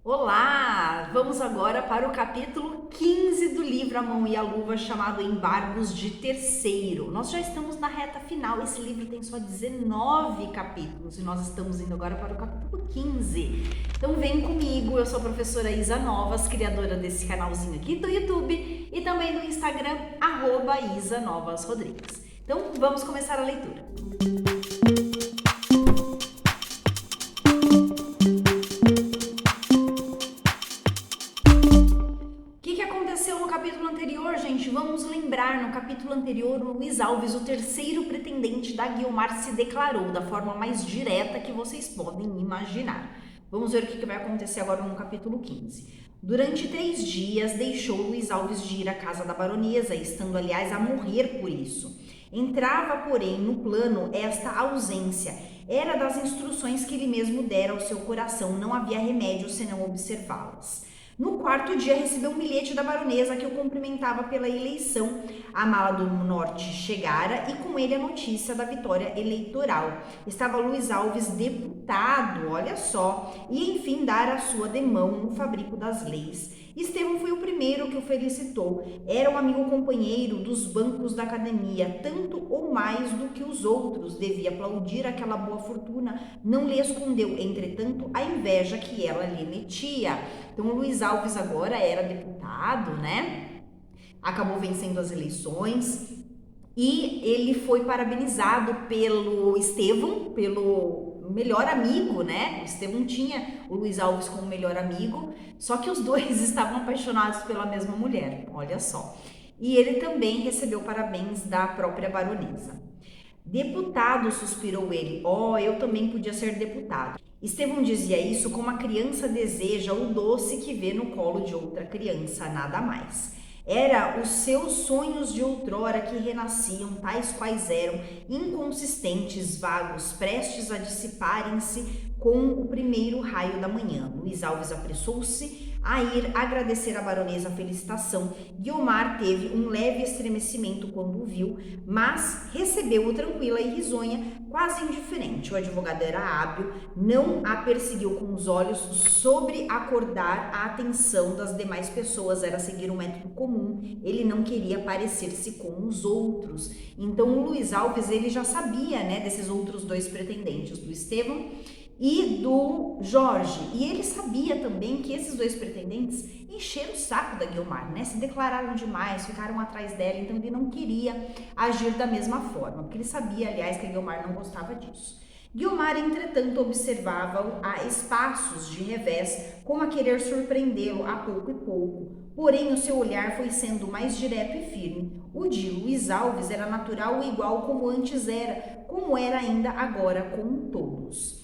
Olá! Vamos agora para o capítulo 15 do livro A Mão e a Luva, chamado Embargos de Terceiro. Nós já estamos na reta final, esse livro tem só 19 capítulos e nós estamos indo agora para o capítulo 15. Então vem comigo, eu sou a professora Isa Novas, criadora desse canalzinho aqui do YouTube e também do Instagram, @IsaNovasRodrigues. Então vamos começar a leitura. Gente, vamos lembrar, no capítulo anterior, o Luiz Alves, o terceiro pretendente da Guiomar, se declarou da forma mais direta que vocês podem imaginar. Vamos ver o que vai acontecer agora no capítulo 15. Durante 3 dias, deixou Luiz Alves de ir à casa da baronesa, estando, aliás, a morrer por isso. Entrava, porém, no plano esta ausência. Era das instruções que ele mesmo dera ao seu coração, não havia remédio senão observá-las. No 4º dia, recebeu um bilhete da baronesa que o cumprimentava pela eleição. A mala do norte chegara e com ele a notícia da vitória eleitoral. Estava Luiz Alves deputado, olha só, e enfim dar a sua demão no fabrico das leis. Estevão foi o primeiro que o felicitou. Era um amigo companheiro dos bancos da academia, tanto ou mais do que os outros. Devia aplaudir aquela boa fortuna, não lhe escondeu, entretanto, a inveja que ela lhe metia. Então, o Luiz Alves agora era deputado, né? Acabou vencendo as eleições e ele foi parabenizado pelo Estevão, pelo melhor amigo, né? O Estevão tinha o Luiz Alves como melhor amigo, só que os dois estavam apaixonados pela mesma mulher, olha só. E ele também recebeu parabéns da própria baronesa. Deputado, suspirou ele, eu também podia ser deputado. Estevão dizia isso como a criança deseja o doce que vê no colo de outra criança, nada mais. Era os seus sonhos de outrora que renasciam, tais quais eram, inconsistentes, vagos, prestes a dissiparem-se com o primeiro raio da manhã. Luiz Alves apressou-se a ir agradecer à baronesa a felicitação. Guiomar teve um leve estremecimento quando o viu, mas recebeu-o tranquila e risonha, quase indiferente. O advogado era hábil, não a perseguiu com os olhos, sobre acordar a atenção das demais pessoas, era seguir um método comum, ele não queria parecer-se com os outros. Então o Luiz Alves, ele já sabia, né, desses outros 2 pretendentes, do Estevão e do Jorge, e ele sabia também que esses 2 pretendentes encheram o saco da Guiomar, né? Se declararam demais, ficaram atrás dela, então ele não queria agir da mesma forma, porque ele sabia, aliás, que a Guiomar não gostava disso. Guiomar, entretanto, observava-o a espaços de revés, como a querer surpreendê-lo a pouco e pouco. Porém, o seu olhar foi sendo mais direto e firme. O de Luiz Alves era natural e igual como antes era, como era ainda agora com todos.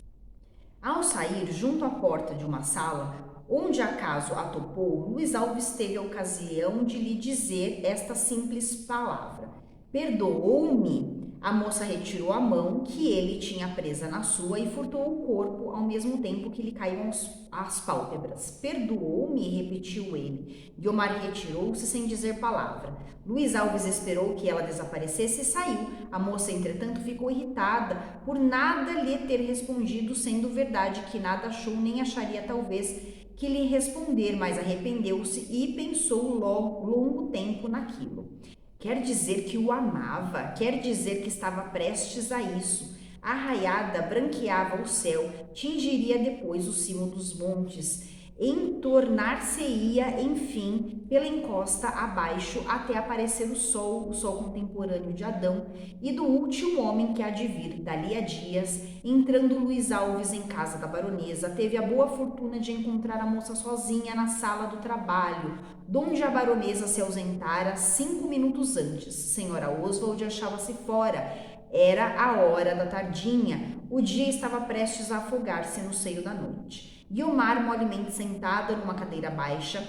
Ao sair junto à porta de uma sala, onde acaso a topou, Luiz Alves teve a ocasião de lhe dizer esta simples palavra: perdoou-me? A moça retirou a mão que ele tinha presa na sua e furtou o corpo ao mesmo tempo que lhe caíam as pálpebras. Perdoou-me? Repetiu ele. Guiomar retirou-se sem dizer palavra. Luiz Alves esperou que ela desaparecesse e saiu. A moça, entretanto, ficou irritada por nada lhe ter respondido, sendo verdade que nada achou nem acharia talvez que lhe responder, mas arrependeu-se e pensou longo tempo naquilo. Quer dizer que o amava, quer dizer que estava prestes a isso. A raiada branqueava o céu, tingiria depois o cimo dos montes, entornar-se-ia, enfim, pela encosta abaixo, até aparecer o sol contemporâneo de Adão e do último homem que há de vir. Dali a dias, entrando Luiz Alves em casa da baronesa, teve a boa fortuna de encontrar a moça sozinha na sala do trabalho, donde a baronesa se ausentara 5 minutos antes. Senhora Oswald achava-se fora. Era a hora da tardinha. O dia estava prestes a afogar-se no seio da noite. Guiomar, molemente sentada numa cadeira baixa,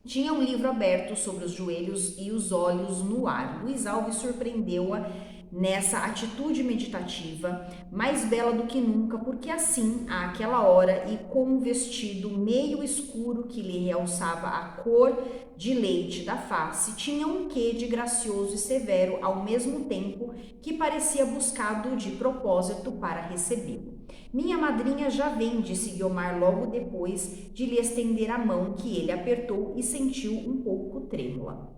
tinha um livro aberto sobre os joelhos e os olhos no ar. Luiz Alves surpreendeu-a nessa atitude meditativa, mais bela do que nunca, porque assim, àquela hora e com um vestido meio escuro que lhe realçava a cor de leite da face, tinha um quê de gracioso e severo, ao mesmo tempo que parecia buscado de propósito para recebê-lo. Minha madrinha já vem, disse Guiomar logo depois de lhe estender a mão, que ele apertou e sentiu um pouco trêmula.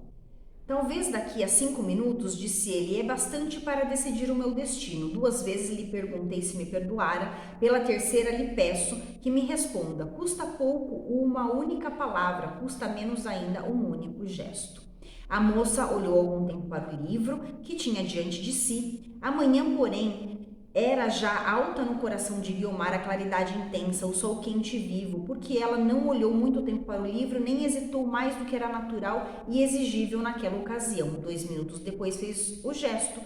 Talvez daqui a 5 minutos, disse ele, é bastante para decidir o meu destino. 2 vezes lhe perguntei se me perdoara, pela terceira lhe peço que me responda. Custa pouco uma única palavra, custa menos ainda um único gesto. A moça olhou algum tempo para o livro que tinha diante de si. Amanhã, porém, era já alta no coração de Guiomar a claridade intensa, o sol quente e vivo, porque ela não olhou muito tempo para o livro, nem hesitou mais do que era natural e exigível naquela ocasião. 2 minutos depois fez o gesto,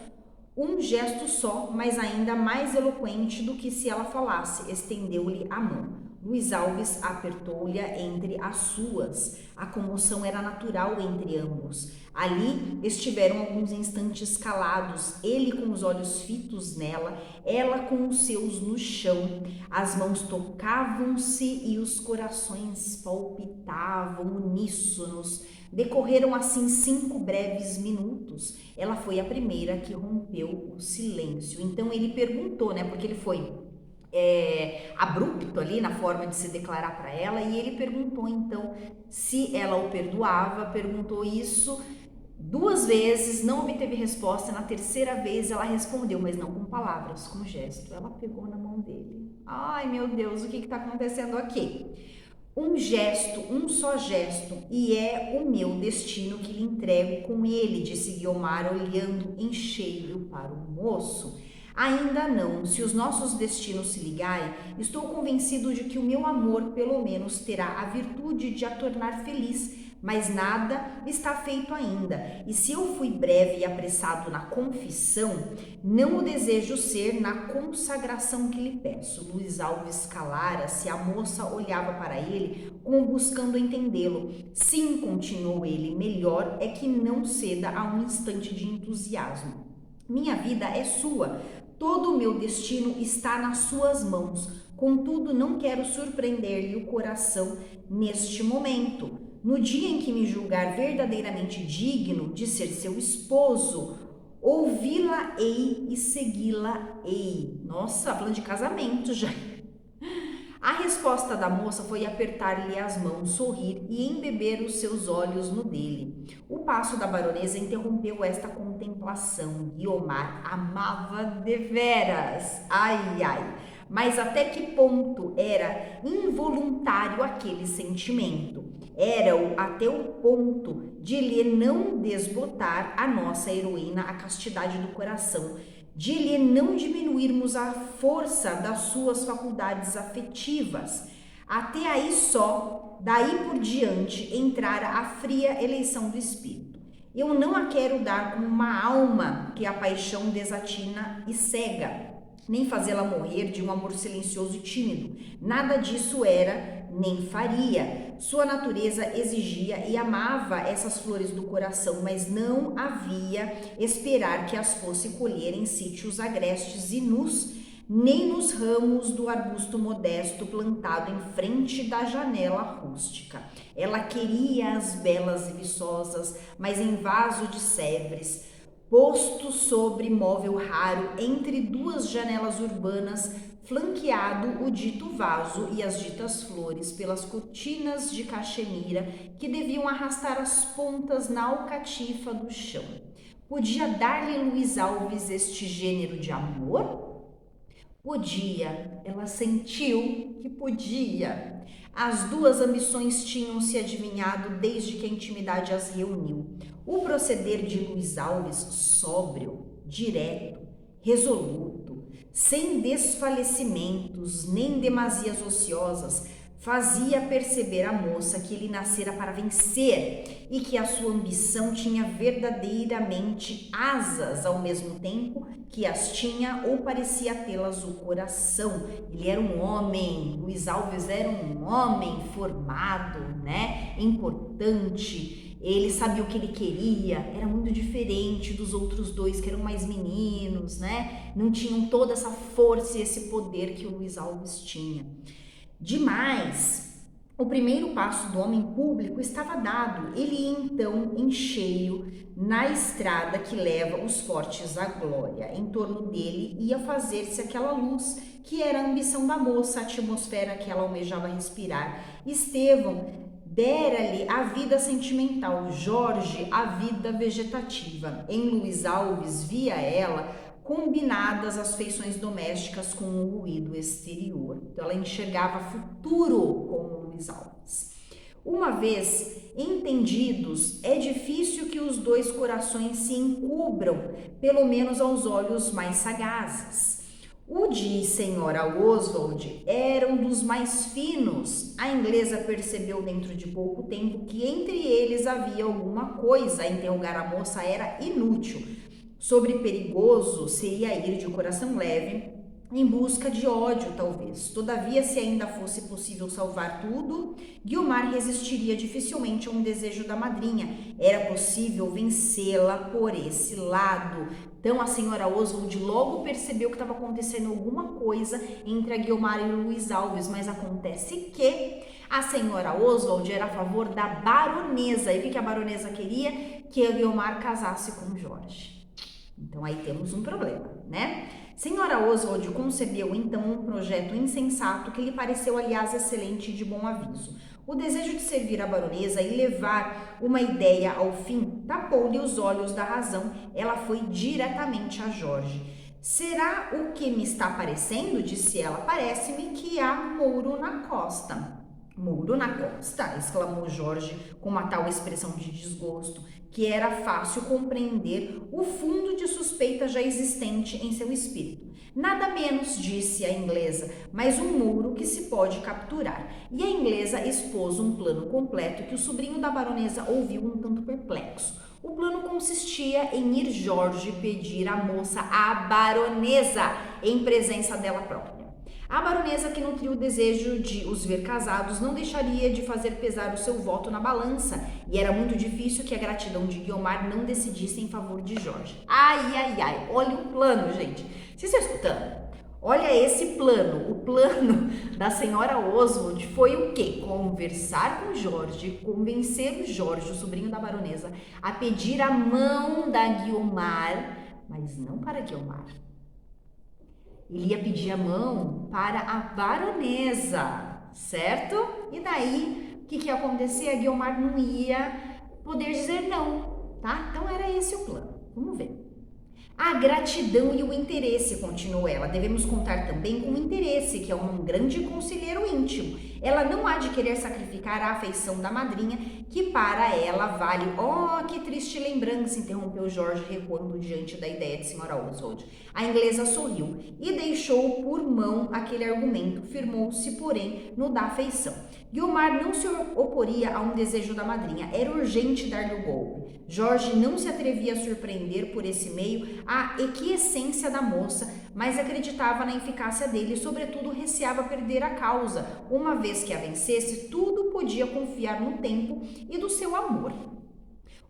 um gesto só, mas ainda mais eloquente do que se ela falasse, estendeu-lhe a mão. Luiz Alves apertou-lhe entre as suas. A comoção era natural entre ambos. Ali estiveram alguns instantes calados, ele com os olhos fitos nela, ela com os seus no chão. As mãos tocavam-se e os corações palpitavam uníssonos. Decorreram assim 5 breves minutos. Ela foi a primeira que rompeu o silêncio. Então ele perguntou, né, porque ele foi abrupto ali na forma de se declarar para ela, e ele perguntou então se ela o perdoava, perguntou isso 2 vezes, não obteve resposta. Na terceira vez ela respondeu, mas não com palavras, com gesto. Ela pegou na mão dele. Ai, meu Deus, o que está acontecendo aqui? Um gesto, um só gesto, e é o meu destino que lhe entrego com ele, disse Guiomar, olhando em cheio para o moço. Ainda não, se os nossos destinos se ligarem, estou convencido de que o meu amor, pelo menos, terá a virtude de a tornar feliz, mas nada está feito ainda, e se eu fui breve e apressado na confissão, não o desejo ser na consagração que lhe peço. Luiz Alves calara-se, a moça olhava para ele como buscando entendê-lo. Sim, continuou ele, melhor é que não ceda a um instante de entusiasmo. Minha vida é sua, todo o meu destino está nas suas mãos, contudo não quero surpreender-lhe o coração neste momento. No dia em que me julgar verdadeiramente digno de ser seu esposo, ouvi-la-ei e segui-la-ei. Nossa, falando de casamento já. A resposta da moça foi apertar-lhe as mãos, sorrir e embeber os seus olhos no dele. O passo da baronesa interrompeu esta contemplação. Guiomar amava deveras. Ai, ai. Mas até que ponto era involuntário aquele sentimento? Era-o até o ponto de lhe não desbotar a nossa heroína a castidade do coração, de lhe não diminuirmos a força das suas faculdades afetivas. Até aí só, daí por diante, entrara a fria eleição do espírito. Eu não a quero dar como uma alma que a paixão desatina e cega, nem fazê-la morrer de um amor silencioso e tímido. Nada disso era, nem faria. Sua natureza exigia e amava essas flores do coração, mas não havia esperar que as fosse colher em sítios agrestes e nus, nem nos ramos do arbusto modesto plantado em frente da janela rústica. Ela queria as belas e viçosas, mas em vaso de sévres, posto sobre móvel raro entre 2 janelas urbanas, flanqueado o dito vaso e as ditas flores pelas cortinas de caxemira que deviam arrastar as pontas na alcatifa do chão. Podia dar-lhe Luiz Alves este gênero de amor? Podia, ela sentiu que podia. As 2 ambições tinham se adivinhado desde que a intimidade as reuniu. O proceder de Luiz Alves, sóbrio, direto, resoluto, sem desfalecimentos nem demasias ociosas, fazia perceber à moça que ele nascera para vencer e que a sua ambição tinha verdadeiramente asas ao mesmo tempo que as tinha ou parecia tê-las o coração. Ele era um homem, Luiz Alves era um homem formado, né, importante. Ele sabia o que ele queria, era muito diferente dos outros 2 que eram mais meninos, né? Não tinham toda essa força e esse poder que o Luiz Alves tinha. Demais, O primeiro passo do homem público estava dado. Ele ia então em cheio na estrada que leva os fortes à glória. Em torno dele ia fazer-se aquela luz que era a ambição da moça, a atmosfera que ela almejava respirar. Estevão dera-lhe a vida sentimental, Jorge a vida vegetativa. Em Luiz Alves via ela combinadas as feições domésticas com o ruído exterior. Então ela enxergava futuro com Luiz Alves. Uma vez entendidos, é difícil que os dois corações se encubram, pelo menos aos olhos mais sagazes. O de Senhora Oswald era um dos mais finos. A inglesa percebeu dentro de pouco tempo que entre eles havia alguma coisa. Interrogar a moça era inútil. Sobre perigoso seria ir de coração leve, em busca de ódio, talvez. Todavia, se ainda fosse possível salvar tudo, Guiomar resistiria dificilmente a um desejo da madrinha. Era possível vencê-la por esse lado. Então, a senhora Oswald logo percebeu que estava acontecendo alguma coisa entre a Guiomar e o Luiz Alves, mas acontece que a senhora Oswald era a favor da baronesa. E o que a baronesa queria? Que a Guiomar casasse com Jorge. Então aí temos um problema, né? Senhora Oswald concebeu então um projeto insensato que lhe pareceu, aliás, excelente e de bom aviso. O desejo de servir a baronesa e levar uma ideia ao fim tapou-lhe os olhos da razão. Ela foi diretamente a Jorge. Será o que me está parecendo? Disse ela. Parece-me que há mouro na costa. Mouro na costa? Exclamou Jorge com uma tal expressão de desgosto que era fácil compreender o fundo de suspeita já existente em seu espírito. Nada menos, disse a inglesa, mas um mouro que se pode capturar. E a inglesa expôs um plano completo que o sobrinho da baronesa ouviu um tanto perplexo. O plano consistia em ir Jorge pedir à moça a baronesa em presença dela própria. A baronesa, que nutriu o desejo de os ver casados, não deixaria de fazer pesar o seu voto na balança, e era muito difícil que a gratidão de Guiomar não decidisse em favor de Jorge. Ai, ai, ai, olha o plano, gente. Vocês estão escutando? Olha esse plano. O plano da senhora Oswald foi o quê? Conversar com Jorge, convencer o Jorge, o sobrinho da baronesa, a pedir a mão da Guiomar, mas não para Guiomar. Ele ia pedir a mão para a baronesa, certo? E daí, o que ia acontecer? A Guiomar não ia poder dizer não, tá? Então era esse o plano. Vamos ver. A gratidão e o interesse, continuou ela. Devemos contar também com o interesse, que é um grande conselheiro íntimo. Ela não há de querer sacrificar a afeição da madrinha, que para ela vale... Oh, que triste lembrança, interrompeu Jorge, recuando diante da ideia de senhora Oswald. A inglesa sorriu e deixou por mão aquele argumento, firmou-se, porém, no da afeição. Guiomar não se oporia a um desejo da madrinha, era urgente dar-lhe o golpe. Jorge não se atrevia a surpreender por esse meio a equiescência da moça, mas acreditava na eficácia dele e, sobretudo, receava perder a causa. Uma vez que a vencesse, tudo podia confiar no tempo e do seu amor.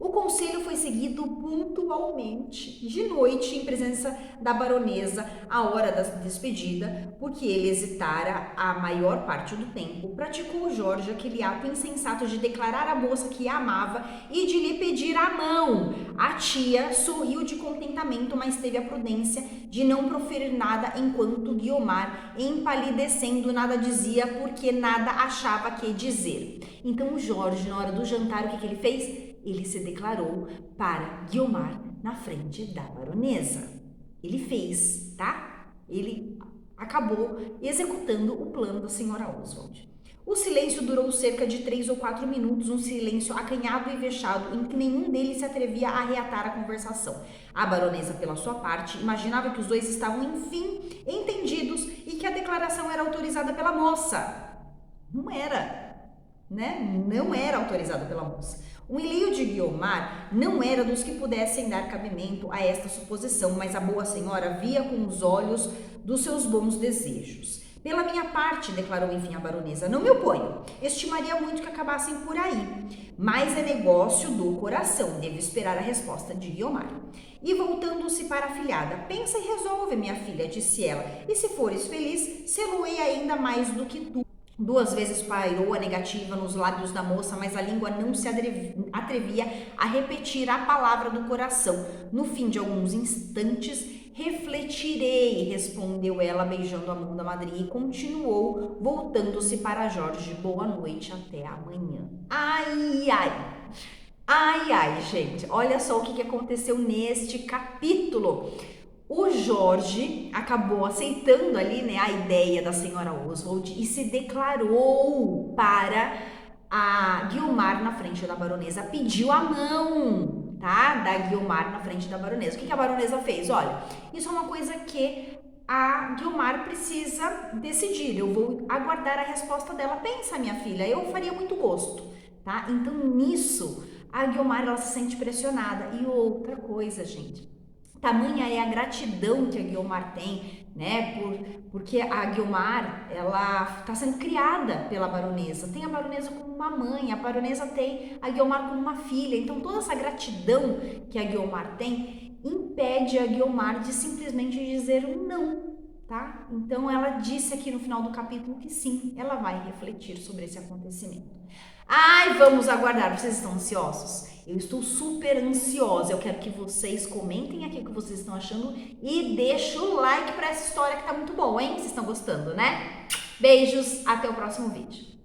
O conselho foi seguido pontualmente, de noite, em presença da baronesa, à hora da despedida, porque ele hesitara a maior parte do tempo. Praticou Jorge aquele ato insensato de declarar à moça que a amava e de lhe pedir a mão. A tia sorriu de contentamento, mas teve a prudência de não proferir nada enquanto Guiomar, empalidecendo, nada dizia, porque nada achava que dizer. Então Jorge, na hora do jantar, o que ele fez? Ele se declarou para Guiomar na frente da baronesa. Ele fez, tá? Ele acabou executando o plano da senhora Oswald. O silêncio durou cerca de 3 ou 4 minutos, um silêncio acanhado e vexado, em que nenhum deles se atrevia a reatar a conversação. A baronesa, pela sua parte, imaginava que os dois estavam, enfim, entendidos e que a declaração era autorizada pela moça. Não era, né? Não era autorizada pela moça. O enleio de Guiomar não era dos que pudessem dar cabimento a esta suposição, mas a boa senhora via com os olhos dos seus bons desejos. Pela minha parte, declarou enfim a baronesa, não me oponho. Estimaria muito que acabassem por aí. Mas é negócio do coração, devo esperar a resposta de Guiomar. E voltando-se para a afilhada, pensa e resolve, minha filha, disse ela, e se fores feliz, sê-lo-ei ainda mais do que tu. 2 vezes pairou a negativa nos lábios da moça, mas a língua não se atrevia a repetir a palavra do coração. No fim de alguns instantes, refletirei, respondeu ela, beijando a mão da madrinha, e continuou, voltando-se para Jorge. Boa noite, até amanhã. Ai, ai. Ai, ai, gente, olha só o que aconteceu neste capítulo. O Jorge acabou aceitando ali, né, a ideia da senhora Oswald e se declarou para a Guiomar na frente da baronesa, pediu a mão, tá, da Guiomar na frente da baronesa. O que a baronesa fez? Olha, isso é uma coisa que a Guiomar precisa decidir, eu vou aguardar a resposta dela. Pensa, minha filha, eu faria muito gosto, tá? Então, nisso, a Guiomar, ela se sente pressionada. E outra coisa, gente, tamanha é a gratidão que a Guiomar tem, né, porque a Guiomar, ela está sendo criada pela baronesa, tem a baronesa como uma mãe, a baronesa tem a Guiomar como uma filha, então toda essa gratidão que a Guiomar tem impede a Guiomar de simplesmente dizer um não, tá? Então ela disse aqui no final do capítulo que sim, ela vai refletir sobre esse acontecimento. Ai, vamos aguardar, vocês estão ansiosos? Eu estou super ansiosa, eu quero que vocês comentem aqui o que vocês estão achando e deixem o like para essa história que tá muito boa, hein? Vocês estão gostando, né? Beijos, até o próximo vídeo.